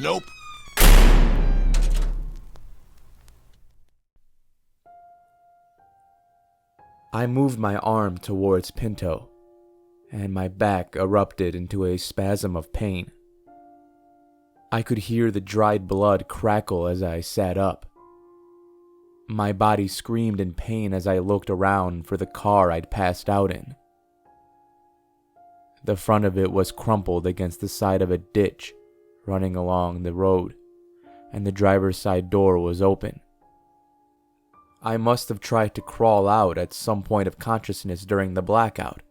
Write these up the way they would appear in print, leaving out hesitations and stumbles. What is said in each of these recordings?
Nope. I moved my arm towards Pinto, and my back erupted into a spasm of pain. I could hear the dried blood crackle as I sat up. My body screamed in pain as I looked around for the car I'd passed out in. The front of it was crumpled against the side of a ditch running along the road, and the driver's side door was open. I must have tried to crawl out at some point of consciousness during the blackout,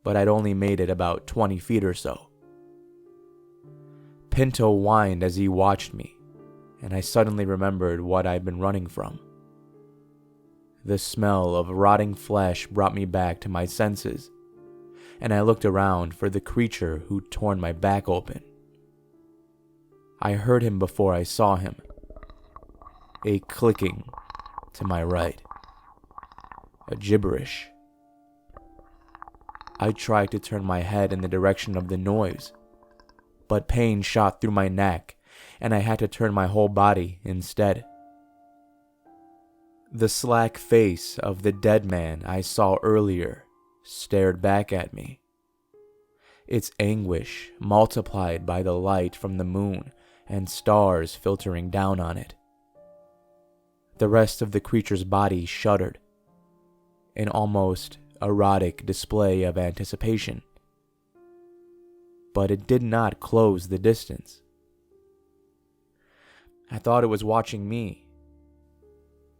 but I'd only made it about 20 feet or so. Pinto whined as he watched me, and I suddenly remembered what I'd been running from. The smell of rotting flesh brought me back to my senses, and I looked around for the creature who'd torn my back open. I heard him before I saw him. A clicking to my right. A gibberish. I tried to turn my head in the direction of the noise, but pain shot through my neck, and I had to turn my whole body instead. The slack face of the dead man I saw earlier stared back at me, its anguish multiplied by the light from the moon and stars filtering down on it. The rest of the creature's body shuddered, an almost erotic display of anticipation. But it did not close the distance. I thought it was watching me,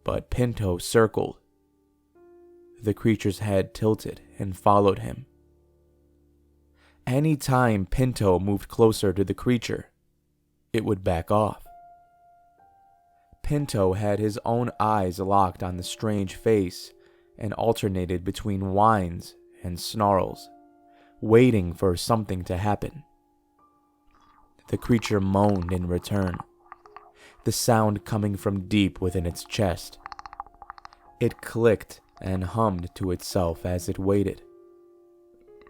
but Pinto circled. The creature's head tilted and followed him. Any time Pinto moved closer to the creature, it would back off. Pinto had his own eyes locked on the strange face and alternated between whines and snarls, waiting for something to happen. The creature moaned in return, the sound coming from deep within its chest. It clicked and hummed to itself as it waited.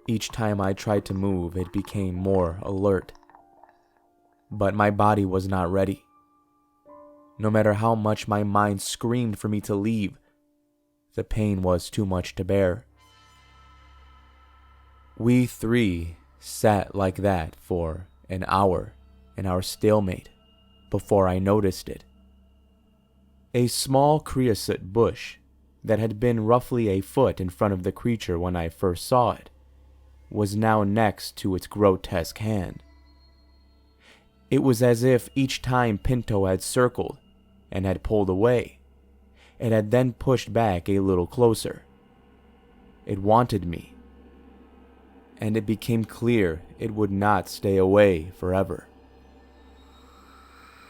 Each time I tried to move, it became more alert. But my body was not ready. No matter how much my mind screamed for me to leave, the pain was too much to bear. We three sat like that for an hour in our stalemate before I noticed it. A small creosote bush that had been roughly a foot in front of the creature when I first saw it was now next to its grotesque hand. It was as if each time Pinto had circled and had pulled away, it had then pushed back a little closer. It wanted me, and it became clear it would not stay away forever.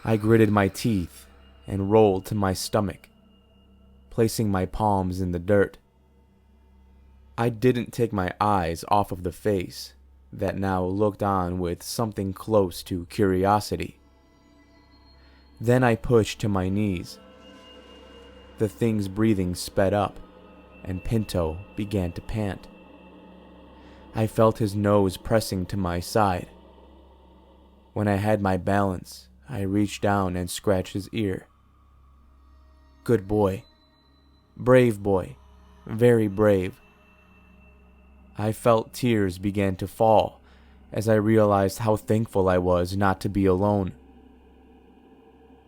I gritted my teeth and rolled to my stomach, placing my palms in the dirt. I didn't take my eyes off of the face that now looked on with something close to curiosity. Then I pushed to my knees. The thing's breathing sped up, and Pinto began to pant. I felt his nose pressing to my side. When I had my balance, I reached down and scratched his ear. Good boy. Brave boy. Very brave. I felt tears began to fall as I realized how thankful I was not to be alone.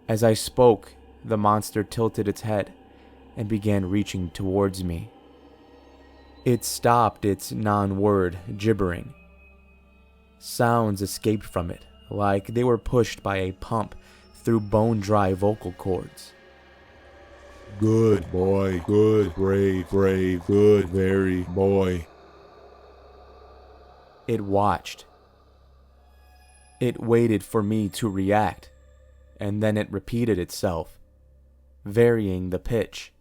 As I spoke, the monster tilted its head and began reaching towards me. It stopped its non-word gibbering. Sounds escaped from it, like they were pushed by a pump through bone-dry vocal cords. Good boy, good, brave, brave, good, very boy. It watched. It waited for me to react, and then it repeated itself, varying the pitch.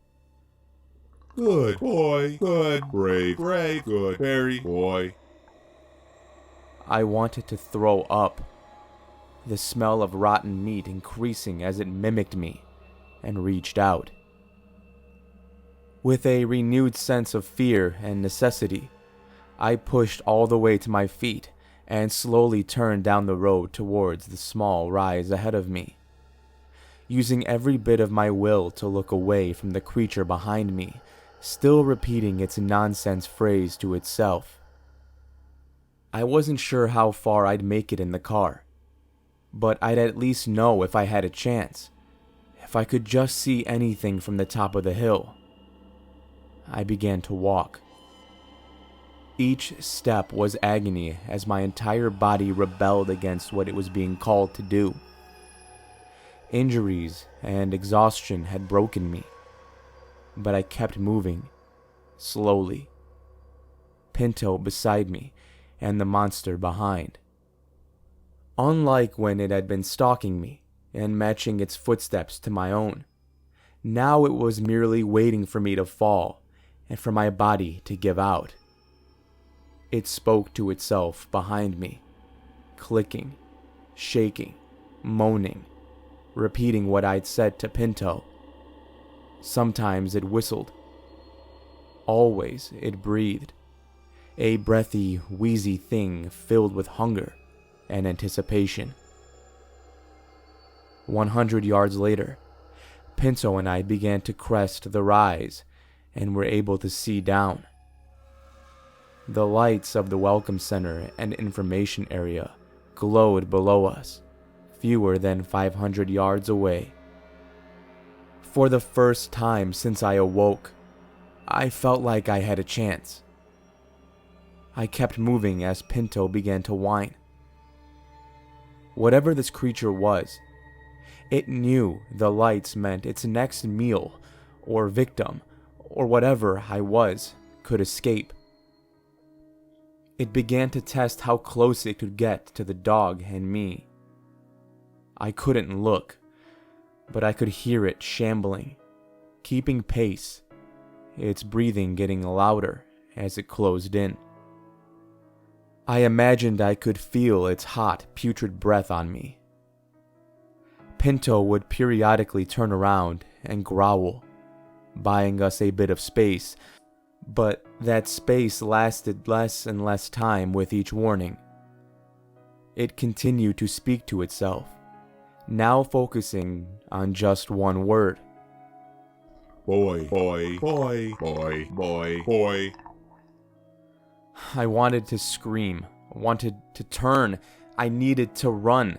Good boy, good, brave, brave, good, very boy. I wanted to throw up, the smell of rotten meat increasing as it mimicked me, and reached out. With a renewed sense of fear and necessity, I pushed all the way to my feet and slowly turned down the road towards the small rise ahead of me, using every bit of my will to look away from the creature behind me, still repeating its nonsense phrase to itself. I wasn't sure how far I'd make it in the car, but I'd at least know if I had a chance, if I could just see anything from the top of the hill. I began to walk. Each step was agony as my entire body rebelled against what it was being called to do. Injuries and exhaustion had broken me, but I kept moving, slowly. Pinto beside me, and the monster behind. Unlike when it had been stalking me and matching its footsteps to my own, now it was merely waiting for me to fall and for my body to give out. It spoke to itself behind me, clicking, shaking, moaning, repeating what I'd said to Pinto. Sometimes it whistled. Always it breathed, a breathy, wheezy thing filled with hunger and anticipation. 100 yards later, Pinto and I began to crest the rise and were able to see down. The lights of the Welcome Center and information area glowed below us, fewer than 500 yards away. For the first time since I awoke, I felt like I had a chance. I kept moving as Pinto began to whine. Whatever this creature was, it knew the lights meant its next meal, or victim, or whatever I was, could escape. It began to test how close it could get to the dog and me. I couldn't look, but I could hear it shambling, keeping pace, its breathing getting louder as it closed in. I imagined I could feel its hot, putrid breath on me. Pinto would periodically turn around and growl, buying us a bit of space, but that space lasted less and less time with each warning. It continued to speak to itself, now focusing on just one word. Boy, boy, boy, boy, boy, boy. I wanted to scream, wanted to turn, I needed to run,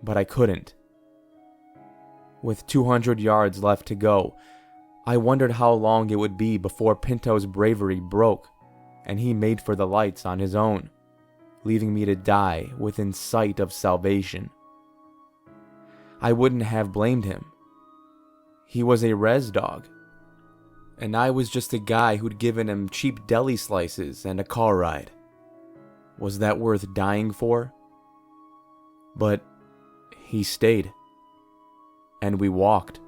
but I couldn't. With 200 yards left to go, I wondered how long it would be before Pinto's bravery broke, and he made for the lights on his own, leaving me to die within sight of salvation. I wouldn't have blamed him. He was a res dog, and I was just a guy who'd given him cheap deli slices and a car ride. Was that worth dying for? But he stayed, and we walked.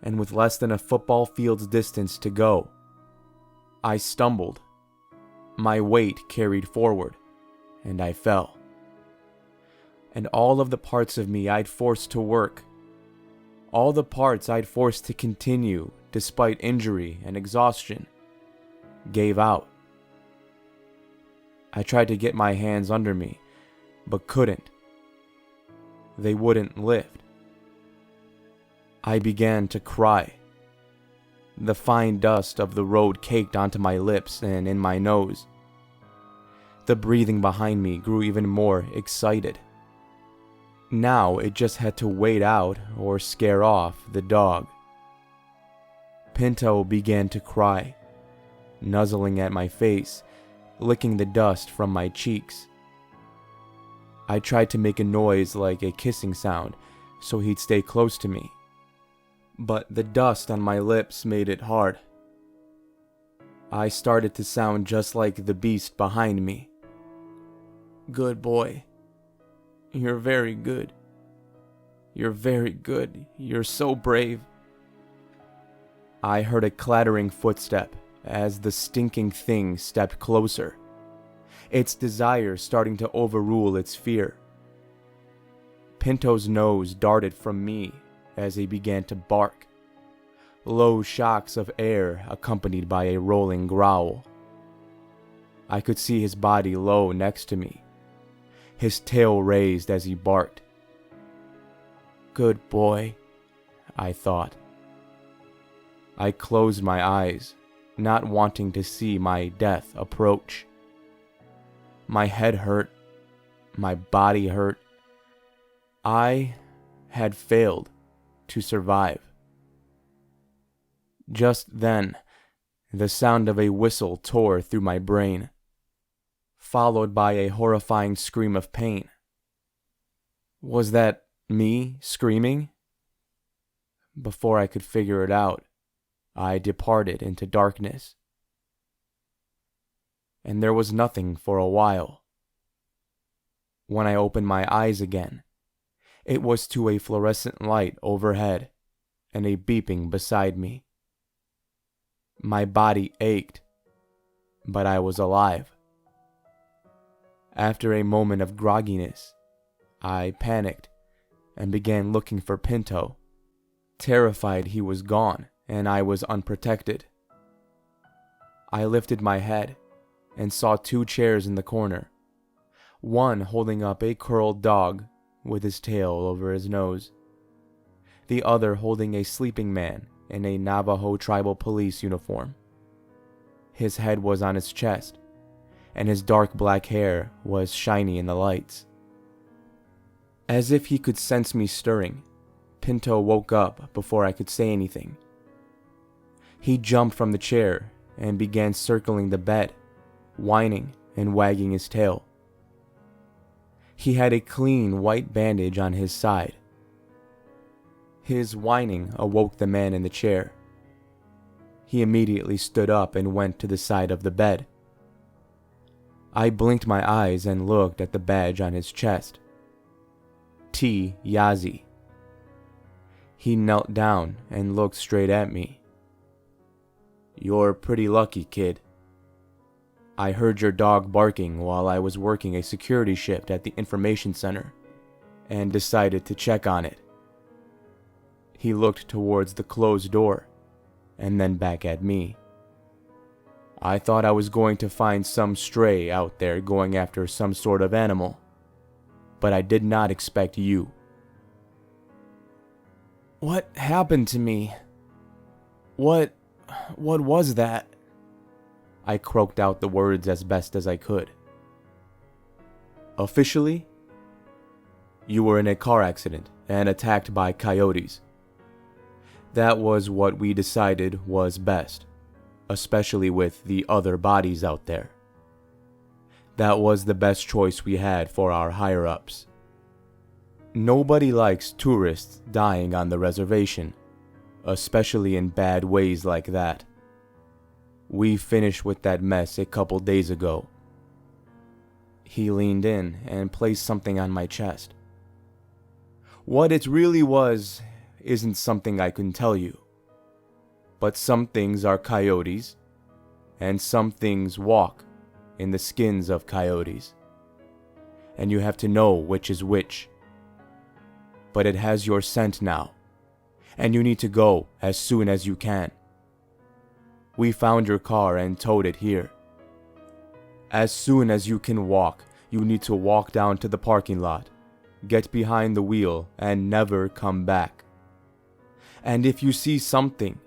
And with less than a football field's distance to go, I stumbled. My weight carried forward, and I fell. And all of the parts of me I'd forced to work, all the parts I'd forced to continue despite injury and exhaustion, gave out. I tried to get my hands under me, but couldn't. They wouldn't lift. I began to cry. The fine dust of the road caked onto my lips and in my nose. The breathing behind me grew even more excited. Now it just had to wait out or scare off the dog. Pinto began to cry, nuzzling at my face, licking the dust from my cheeks. I tried to make a noise like a kissing sound so he'd stay close to me, but the dust on my lips made it hard. I started to sound just like the beast behind me. Good boy. You're very good. You're very good. You're so brave. I heard a clattering footstep as the stinking thing stepped closer, its desire starting to overrule its fear. Pinto's nose darted from me as he began to bark, low shocks of air accompanied by a rolling growl. I could see his body low next to me, his tail raised as he barked. Good boy, I thought. I closed my eyes, not wanting to see my death approach. My head hurt, my body hurt. I had failed to survive. Just then, the sound of a whistle tore through my brain, followed by a horrifying scream of pain. Was that me screaming? Before I could figure it out, I departed into darkness. And there was nothing for a while. When I opened my eyes again, it was to a fluorescent light overhead and a beeping beside me. My body ached, but I was alive. After a moment of grogginess, I panicked and began looking for Pinto, terrified he was gone and I was unprotected. I lifted my head and saw 2 chairs in the corner, one holding up a curled dog with his tail over his nose, the other holding a sleeping man in a Navajo tribal police uniform. His head was on his chest, and his dark black hair was shiny in the lights. As if he could sense me stirring, Pinto woke up before I could say anything. He jumped from the chair and began circling the bed, whining and wagging his tail. He had a clean white bandage on his side. His whining awoke the man in the chair. He immediately stood up and went to the side of the bed. I blinked my eyes and looked at the badge on his chest. T. Yazi. He knelt down and looked straight at me. You're pretty lucky, kid. I heard your dog barking while I was working a security shift at the information center and decided to check on it. He looked towards the closed door and then back at me. I thought I was going to find some stray out there going after some sort of animal, but I did not expect you. What happened to me? What was that? I croaked out the words as best as I could. Officially, you were in a car accident and attacked by coyotes. That was what we decided was best, especially with the other bodies out there. That was the best choice we had for our higher-ups. Nobody likes tourists dying on the reservation, especially in bad ways like that. We finished with that mess a couple days ago. He leaned in and placed something on my chest. What it really was isn't something I can tell you. But some things are coyotes, and some things walk in the skins of coyotes. And you have to know which is which. But it has your scent now, and you need to go as soon as you can. We found your car and towed it here. As soon as you can walk, you need to walk down to the parking lot, get behind the wheel, and never come back. And if you see something,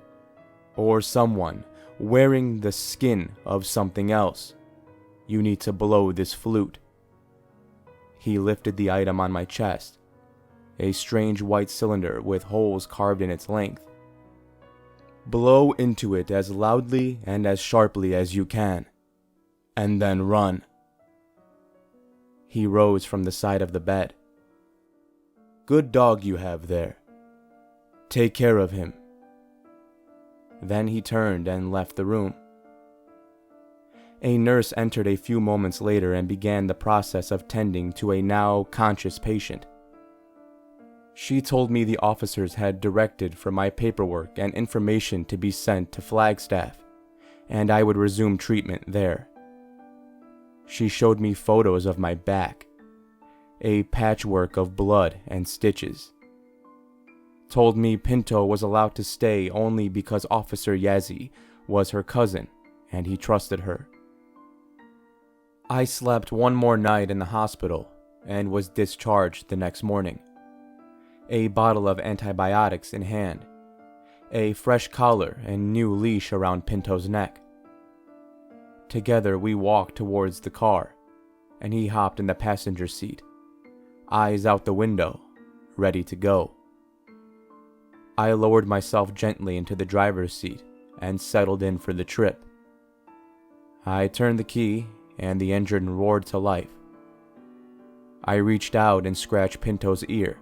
or someone, wearing the skin of something else, you need to blow this flute. He lifted the item on my chest, a strange white cylinder with holes carved in its length. Blow into it as loudly and as sharply as you can, and then run. He rose from the side of the bed. Good dog you have there. Take care of him. Then he turned and left the room. A nurse entered a few moments later and began the process of tending to a now conscious patient. She told me the officers had directed for my paperwork and information to be sent to Flagstaff, and I would resume treatment there. She showed me photos of my back, a patchwork of blood and stitches. Told me Pinto was allowed to stay only because Officer Yazzie was her cousin and he trusted her. I slept one more night in the hospital and was discharged the next morning. A bottle of antibiotics in hand, a fresh collar and new leash around Pinto's neck. Together we walked towards the car, and he hopped in the passenger seat, eyes out the window, ready to go. I lowered myself gently into the driver's seat and settled in for the trip. I turned the key and the engine roared to life. I reached out and scratched Pinto's ear.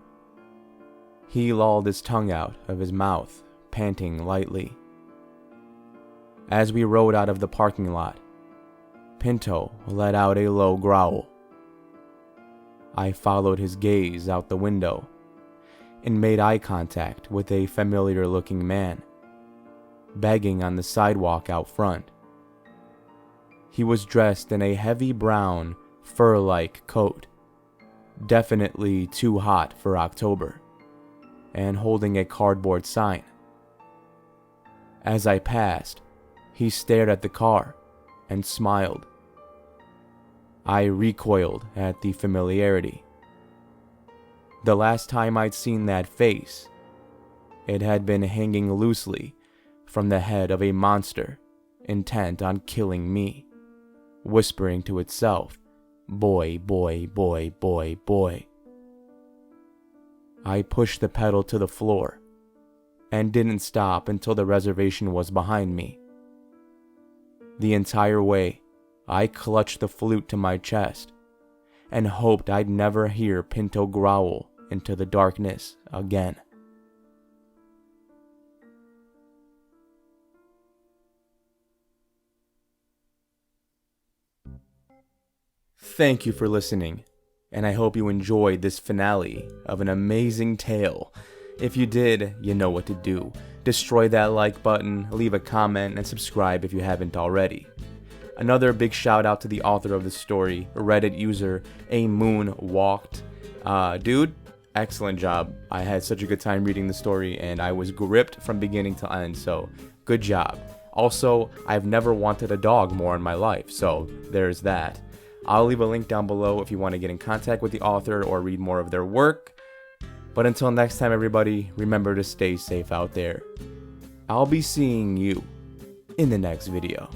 He lolled his tongue out of his mouth, panting lightly. As we rode out of the parking lot, Pinto let out a low growl. I followed his gaze out the window and made eye contact with a familiar-looking man, begging on the sidewalk out front. He was dressed in a heavy brown, fur-like coat, definitely too hot for October, and holding a cardboard sign. As I passed, he stared at the car and smiled. I recoiled at the familiarity. The last time I'd seen that face, it had been hanging loosely from the head of a monster intent on killing me, whispering to itself, "Boy, boy, boy, boy, boy." I pushed the pedal to the floor and didn't stop until the reservation was behind me. The entire way, I clutched the flute to my chest and hoped I'd never hear Pinto growl into the darkness again. Thank you for listening, and I hope you enjoyed this finale of an amazing tale. If you did, you know what to do. Destroy that like button, leave a comment, and subscribe if you haven't already. Another big shout out to the author of the story, Reddit user AMoonWalked. Dude, excellent job. I had such a good time reading the story, and I was gripped from beginning to end, so good job. Also, I've never wanted a dog more in my life, so there's that. I'll leave a link down below if you want to get in contact with the author or read more of their work. But until next time, everybody, remember to stay safe out there. I'll be seeing you in the next video.